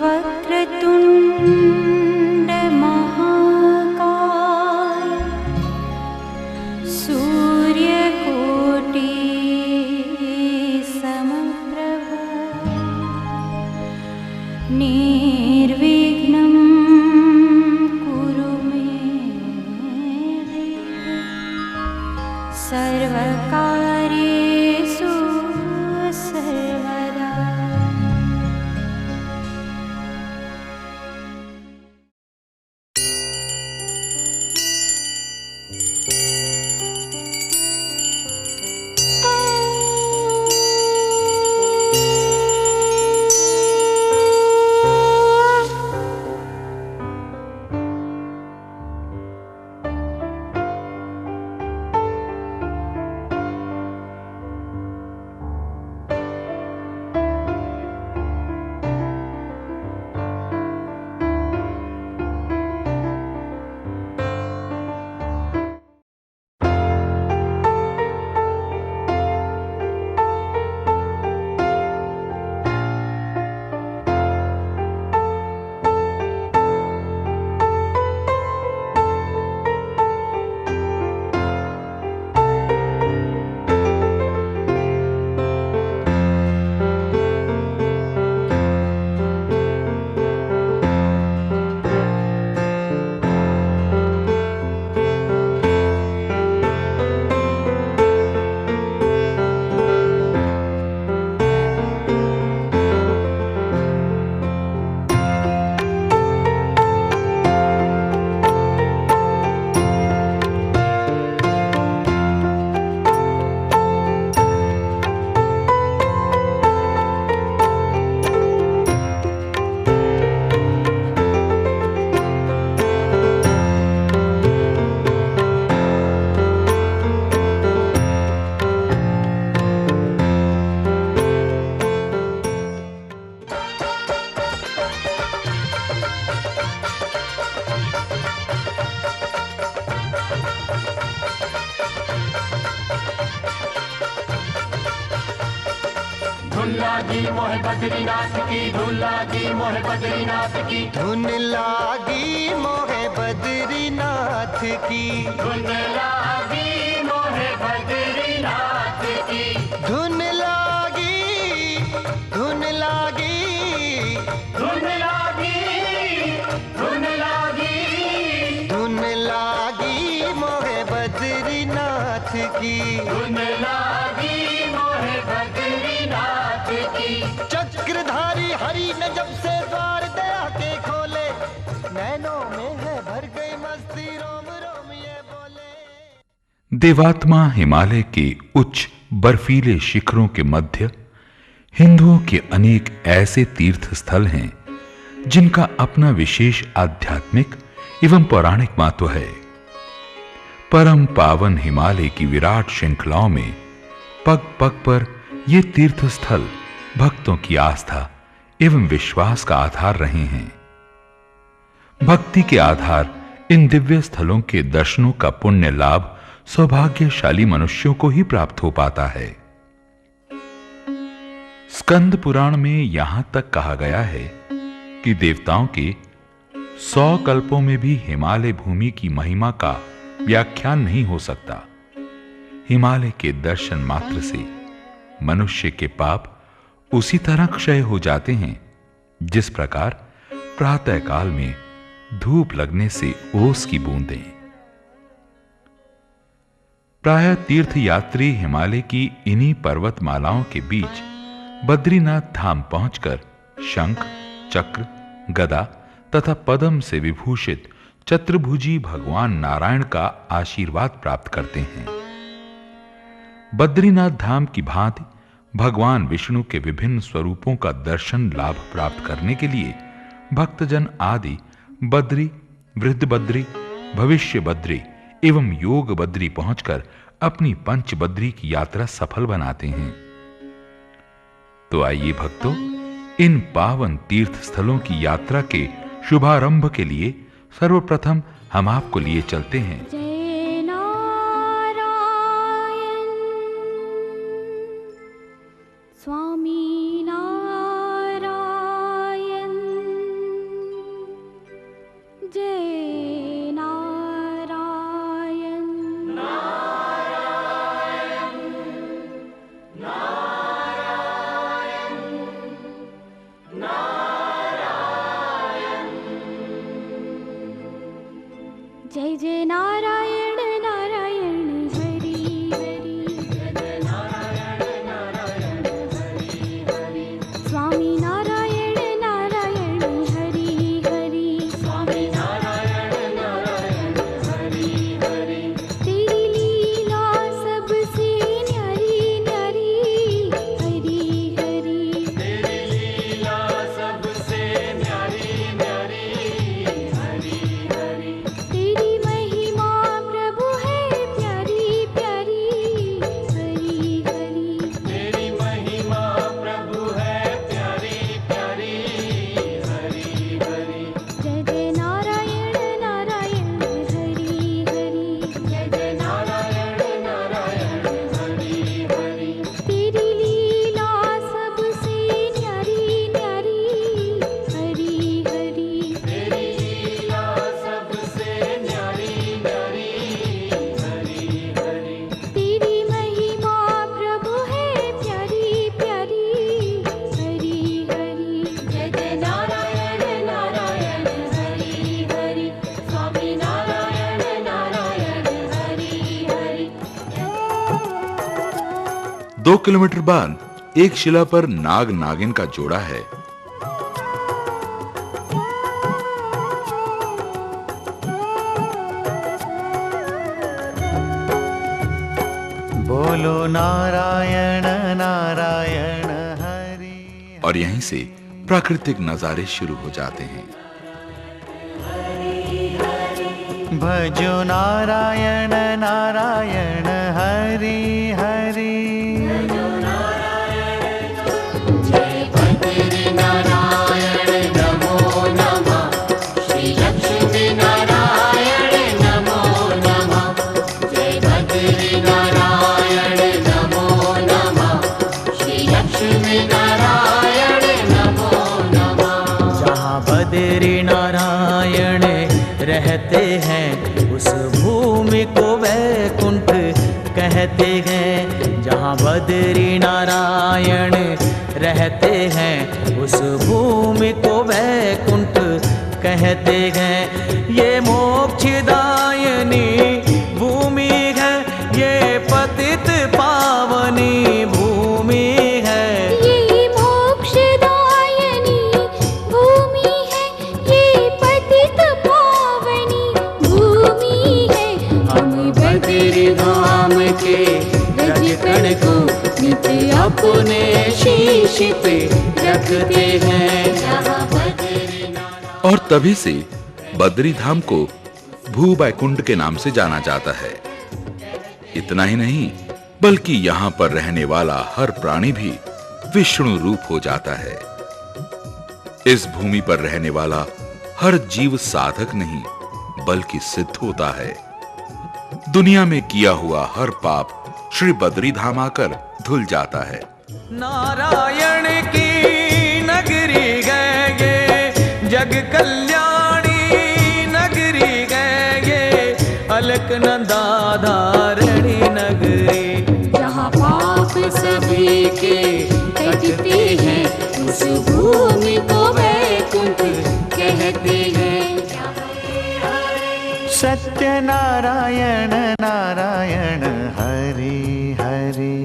वक्रतुण्ड महाकाय सूर्यकोटि समप्रभ निर्विघ्नं कुरु मे देव सर्वकार्येषु सर्वदा। धुन लागी मोहे बद्रीनाथ की, धुन लागी मोहे बद्रीनाथ की, धुन लागी मोहे बद्रीनाथ की, धुन लागी मोहे बद्रीनाथ की, धुन लागी, धुन लागी, धुन लागी, धुन लागी, धुन लागी मोहे बद्रीनाथ की, धुन लागी मोहे बद्रीनाथ की। चक्रधारी हरि ने जब से द्वार दया के खोले, नैनों में है भर गई मस्ती, रोम रोम ये बोले। देवात्मा हिमालय के उच्च बर्फीले शिखरों के मध्य हिंदुओं के अनेक ऐसे तीर्थ स्थल हैं जिनका अपना विशेष आध्यात्मिक एवं पौराणिक महत्व है। परम पावन हिमालय की विराट श्रृंखलाओं में पग पग पर ये तीर्थ स्थल भक्तों की आस्था एवं विश्वास का आधार रहे हैं। भक्ति के आधार इन दिव्य स्थलों के दर्शनों का पुण्य लाभ सौभाग्यशाली मनुष्यों को ही प्राप्त हो पाता है। स्कंद पुराण में यहां तक कहा गया है कि देवताओं के 100 कल्पों में भी हिमालय भूमि की महिमा का व्याख्यान नहीं हो सकता। हिमालय के दर्शन मात्र से मनुष्य के पाप उसी तरह क्षय हो जाते हैं जिस प्रकार प्रातः काल में धूप लगने से ओस की बूंदें। प्रायः तीर्थ यात्री हिमालय की इन्हीं पर्वतमालाओं के बीच बद्रीनाथ धाम पहुंचकर शंख, चक्र, गदा तथा पद्म से विभूषित चतुर्भुजी भगवान नारायण का आशीर्वाद प्राप्त करते हैं। बद्रीनाथ धाम की भांति भगवान विष्णु के विभिन्न स्वरूपों का दर्शन लाभ प्राप्त करने के लिए भक्तजन आदि बद्री, वृद्ध बद्री, भविष्य बद्री एवं योग बद्री पहुंचकर अपनी पंच बद्री की यात्रा सफल बनाते हैं। तो आइए भक्तों, इन पावन तीर्थ स्थलों की यात्रा के शुभारंभ के लिए सर्वप्रथम हम आपको लिए चलते हैं 2 किलोमीटर बाद एक शिला पर नाग नागिन का जोड़ा है। बोलो नारायण नारायण हरि। और यहीं से प्राकृतिक नजारे शुरू हो जाते हैं। भजो नारायण नारायण हरि हरि। रहते हैं उस भूमि को वैकुंठ कहते हैं। जहाँ बद्री नारायण रहते हैं उस भूमि को वैकुंठ कहते हैं। ये मोक्षदायिनी भूमि है, ये पतित पावनी भूमि है। धाम के रजकण को नित्य अपने शीश पे रखते हैं। और तभी से बद्री धाम को भू बैकुंठ के नाम से जाना जाता है। इतना ही नहीं, बल्कि यहाँ पर रहने वाला हर प्राणी भी विष्णु रूप हो जाता है। इस भूमि पर रहने वाला हर जीव साधक नहीं, बल्कि सिद्ध होता है। दुनिया में किया हुआ हर पाप श्री बद्री धाम आकर धुल जाता है। नारायण की नगरी गए, जग कल्याणी नगरी गए, अलकनंदा धारणी नगरी। जहाँ पाप सभी के कटते हैं, उस भूमि को वैकुंठ कहते हैं। सत्य नारायण नारायण हरि हरि।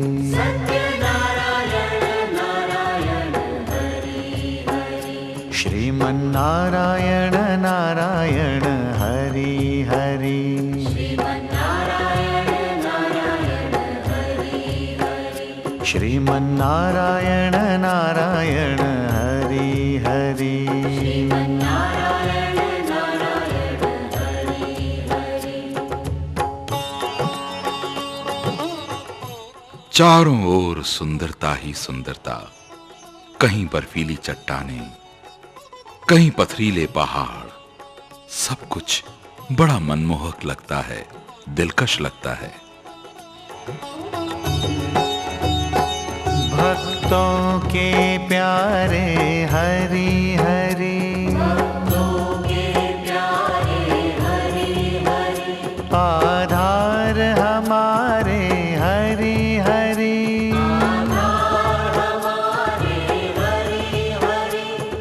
श्रीमन नारायण नारायण हरि हरि। श्रीमन नारायण नारायण हरि हरि। चारों ओर सुंदरता ही सुंदरता। कहीं बर्फीली चट्टानें, कहीं पथरीले पहाड़, सब कुछ बड़ा मनमोहक लगता है, दिलकश लगता है। भक्तों के प्यारे हरि हरि। आधार हमारे हरि हरि।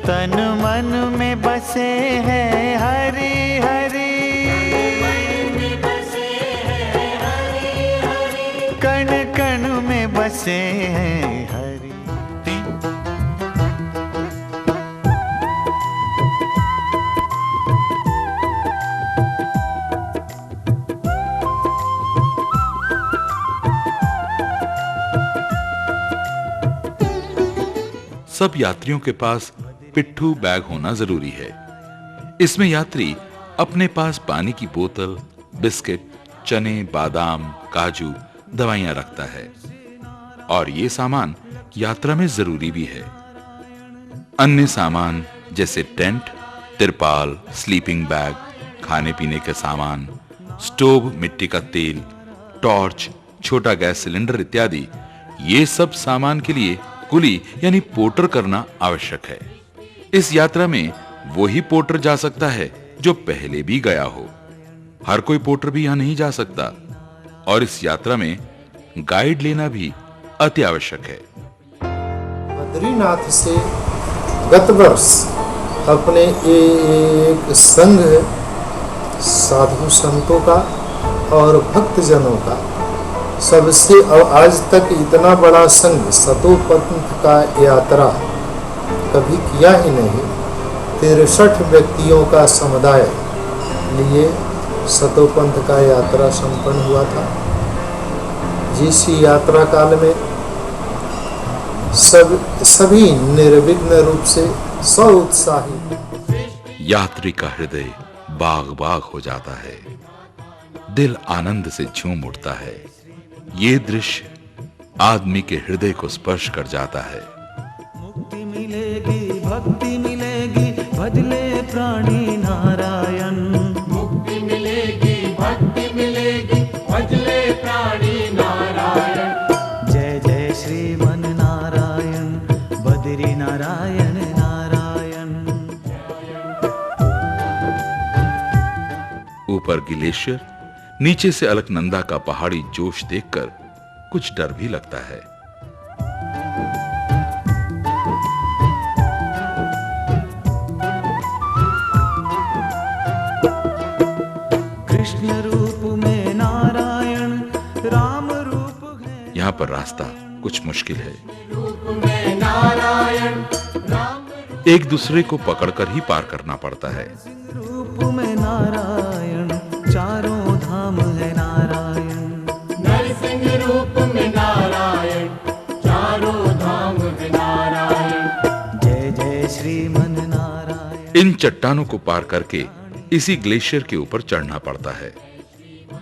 तन मन में बसे हैं हरि हरि। कण कण में बसे हैं हरि। सब यात्रियों के पास पिट्ठू बैग होना जरूरी है। इसमें यात्री अपने पास पानी की बोतल, बिस्किट, चने, बादाम, काजू, दवाइयां रखता है। और ये सामान यात्रा में जरूरी भी है। अन्य सामान जैसे टेंट, तिरपाल, स्लीपिंग बैग, खाने पीने के सामान, स्टोव, मिट्टी का तेल, टॉर्च, छोटा गैस सिलेंडर इत्यादि, ये सब सामान के लिए कुली यानी पोर्टर करना आवश्यक है। इस यात्रा में वही पोर्टर जा सकता है जो पहले भी गया हो। हर कोई पोर्टर भी यहां नहीं जा सकता। और इस यात्रा में गाइड लेना भी अति आवश्यक है। बद्रीनाथ से गत वर्ष अपने एक संघ साधु संतों का और भक्तजनों का सबसे आज तक इतना बड़ा संघ सतोपंथ का यात्रा कभी किया ही नहीं। 63 व्यक्तियों का समुदाय लिए सतोपंथ का यात्रा संपन्न हुआ था। जिस यात्रा काल में सभी निर्विघ्न रूप से सौत्साही। यात्री का हृदय बाग बाग हो जाता है, दिल आनंद से झूम उठता है। ये दृश्य आदमी के हृदय को स्पर्श कर जाता है। मुक्ति मिलेगी, भक्ति मिलेगी, भजले प्राणी नारायण। मुक्ति मिलेगी, भक्ति मिलेगी, भजले प्राणी नारायण। जय जय श्रीमन नारायण, बद्री नारायण नारायण। ऊपर ग्लेशियर, नीचे से अलकनंदा का पहाड़ी जोश देखकर कुछ डर भी लगता है। कृष्ण रूप में नारायण, राम रूप है। यहाँ पर रास्ता कुछ मुश्किल है। में नारायण, राम एक दूसरे को पकड़कर ही पार करना पड़ता है। रूप में नारायण, चारों धाम है नारायण। नरसिंह रूप में नारायण, चारों धाम है नारायण। जय जय श्रीमन नारायण। इन चट्टानों को पार करके इसी ग्लेशियर के ऊपर चढ़ना पड़ता है।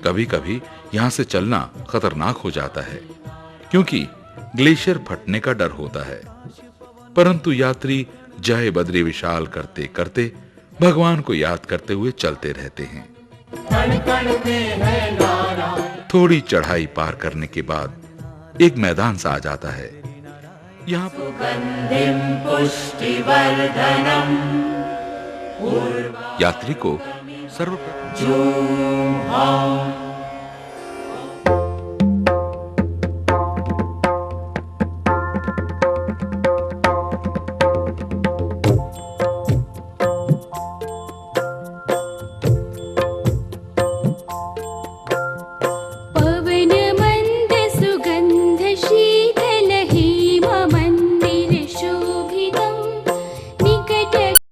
कभी कभी यहां से चलना खतरनाक हो जाता है, क्योंकि ग्लेशियर फटने का डर होता है। परंतु यात्री जय बद्री विशाल करते करते भगवान को याद करते हुए चलते रहते हैं। कण कण में है नारायण। थोड़ी चढ़ाई पार करने के बाद एक मैदान सा आ जाता है। यहाँ सुगंधिं पुष्टिवर्धनम् यात्री को सर्वप्रथम ॐ